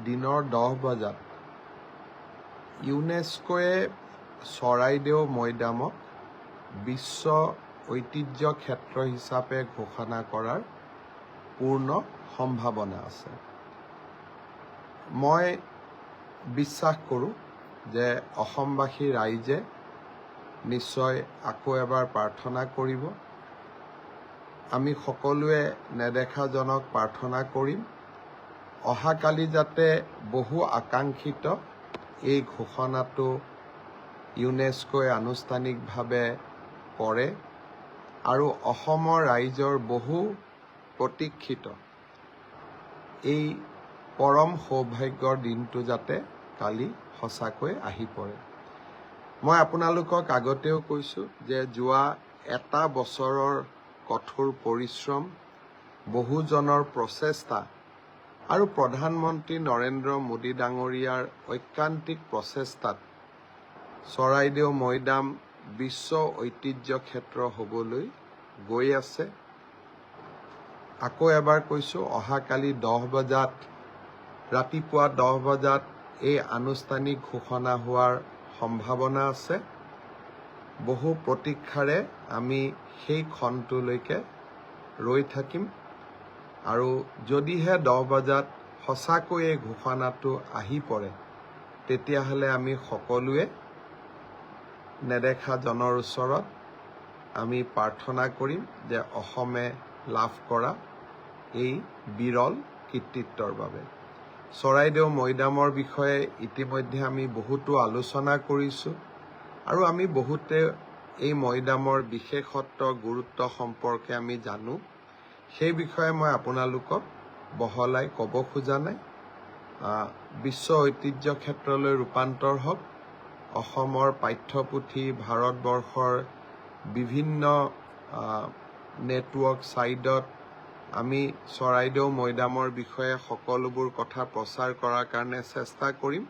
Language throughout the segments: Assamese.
দিনৰ 10 বজাত ইউনেস্কোয়ে চৰাইদেউ মৈদামক বিশ্ব ঐতিহ্য ক্ষেত্ৰ হিচাপে ঘোষণা কৰাৰ পূৰ্ণ সম্ভাৱনা আছে। মই বিশ্বাস কৰোঁ যে অসমবাসী ৰাইজে নিশ্চয় আকৌ এবাৰ প্ৰাৰ্থনা কৰিব। আমি সকলোৱে নেদেখাজনক প্ৰাৰ্থনা কৰিম অহাকালি যাতে বহু আকাংক্ষিত এই ঘোষণাটো ইউনেস্কোয়ে আনুষ্ঠানিকভাৱে কৰে আৰু অসমৰ ৰাইজৰ বহু প্ৰতীক্ষিত এই পৰম সৌভাগ্যৰ দিনটো যাতে কালি সঁচাকৈ আহি পৰে। মই আপোনালোকক আগতেও কৈছোঁ যে যোৱা এটা বছৰৰ কঠোৰ পৰিশ্ৰম, বহুজনৰ প্ৰচেষ্টা আৰু প্ৰধানমন্ত্ৰী নৰেন্দ্ৰ মোদী ডাঙৰীয়াৰ ঐকান্তিক প্ৰচেষ্টাত চৰাইদেউ মৈদাম বিশ্ব ঐতিহ্য ক্ষেত্ৰ হ'বলৈ গৈ আছে। আকৌ এবাৰ কৈছোঁ, অহাকালি 10 বজাত ৰাতিপুৱা 10 বজাত এই আনুষ্ঠানিক ঘোষণা হোৱাৰ সম্ভাৱনা আছে। বহু প্ৰতীক্ষাৰে আমি সেই ক্ষণটোলৈকে ৰৈ থাকিম আৰু যদিহে 10 বজাত সঁচাকৈ এই ঘোষণাটো আহি পৰে তেতিয়াহ'লে আমি সকলোৱে নেদেখাজনৰ ওচৰত আমি প্ৰাৰ্থনা কৰিম যে অসমে লাভ কৰা এই বিৰল কৃতিত্বৰ বাবে। চৰাইদেউ মৈদামৰ বিষয়ে ইতিমধ্যে আমি বহুতো আলোচনা কৰিছোঁ আৰু আমি বহুতে এই মৈদামৰ বিশেষত্ব গুৰুত্ব সম্পৰ্কে আমি জানো। সেই বিষয়ে মই আপোনালোকক বহলাই ক'ব খোজা নাই। বিশ্ব ঐতিহ্য ক্ষেত্ৰলৈ ৰূপান্তৰ হওক, অসমৰ পাঠ্যপুথি, ভাৰতবৰ্ষৰ বিভিন্ন নেটৱৰ্ক ছাইটত আমি চৰাইদেউ মৈদামৰ বিষয়ে সকলোবোৰ কথা প্ৰচাৰ কৰাৰ কাৰণে চেষ্টা কৰিম,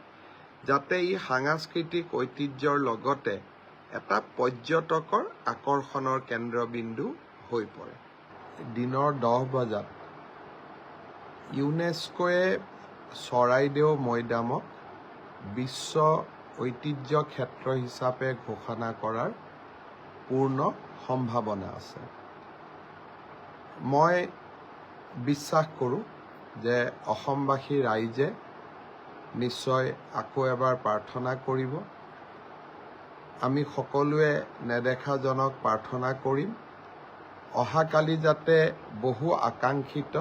যাতে ই সাংস্কৃতিক ঐতিহ্যৰ লগতে এটা পৰ্যটকৰ আকৰ্ষণৰ কেন্দ্ৰবিন্দু হৈ পৰে। দিনৰ 10 বজাত ইউনেস্কোয়ে চৰাইদেউ মৈদামক বিশ্ব ঐতিহ্য ক্ষেত্ৰ হিচাপে ঘোষণা কৰাৰ পূৰ্ণ সম্ভাৱনা আছে। মই বিশ্বাস কৰোঁ যে অসমবাসী ৰাইজে নিশ্চয় আকৌ এবাৰ প্ৰাৰ্থনা কৰিব। আমি সকলোৱে নেদেখাজনক প্ৰাৰ্থনা কৰিম অহাকালি যাতে বহু আকাংক্ষিত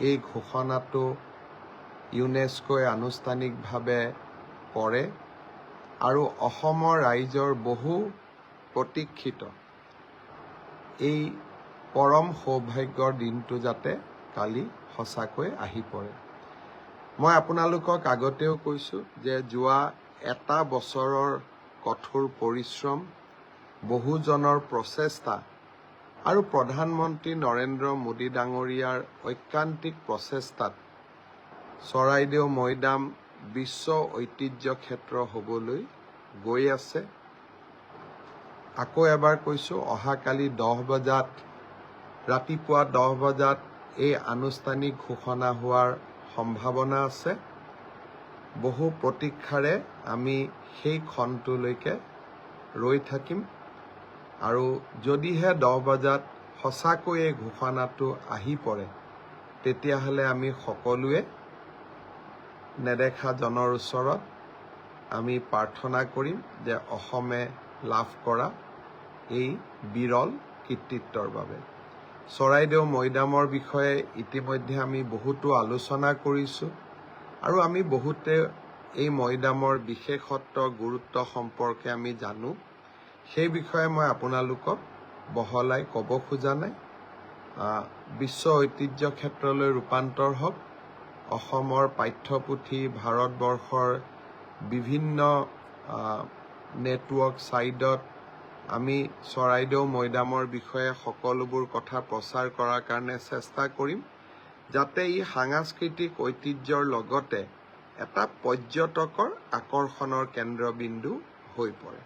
এই ঘোষণাটো ইউনেস্কোয়ে আনুষ্ঠানিকভাৱে কৰে আৰু অসমৰ ৰাইজৰ বহু প্ৰতীক্ষিত এই পৰম সৌভাগ্যৰ দিনটো যাতে কালি সঁচাকৈ আহি পৰে। মই আপোনালোকক আগতেও কৈছোঁ যে যোৱা এটা বছৰৰ কঠোৰ পৰিশ্ৰম, বহুজনৰ প্ৰচেষ্টা আৰু প্ৰধানমন্ত্ৰী নৰেন্দ্ৰ মোদী ডাঙৰীয়াৰ ঐকান্তিক প্ৰচেষ্টাত চৰাইদেউ মৈদাম বিশ্ব ঐতিহ্য ক্ষেত্ৰ হ'বলৈ গৈ আছে। আকৌ এবাৰ কৈছোঁ, অহাকালি 10 বজাত ৰাতিপুৱা 10 বজাত এই আনুষ্ঠানিক ঘোষণা হোৱাৰ সম্ভাৱনা আছে। বহু প্ৰতীক্ষাৰে আমি সেই ক্ষণটোলৈকে ৰৈ থাকিম আৰু যদিহে 10 বজাত সঁচাকৈ এই ঘোষণাটো আহি পৰে তেতিয়াহ'লে আমি সকলোৱে নেদেখাজনৰ ওচৰত আমি প্ৰাৰ্থনা কৰিম যে অসমে লাভ কৰা এই বিৰল কৃতিত্বৰ বাবে। চৰাইদেউ মৈদামৰ বিষয়ে ইতিমধ্যে আমি বহুতো আলোচনা কৰিছোঁ আৰু আমি বহুতে এই মৈদামৰ বিশেষত্ব গুৰুত্ব সম্পৰ্কে আমি জানো। সেই বিষয়ে মই আপোনালোকক বহলাই ক'ব খোজা নাই। বিশ্ব ঐতিহ্য ক্ষেত্ৰলৈ ৰূপান্তৰ হওক, অসমৰ পাঠ্যপুথি, ভাৰতবৰ্ষৰ বিভিন্ন নেটৱৰ্ক ছাইটত আমি চৰাইদেউ মৈদামৰ বিষয়ে সকলোবোৰ কথা প্ৰচাৰ কৰাৰ কাৰণে চেষ্টা কৰিম, যাতে ই সাংস্কৃতিক ঐতিহ্যৰ লগতে এটা পৰ্যটকৰ আকৰ্ষণৰ কেন্দ্ৰবিন্দু হৈ পৰে।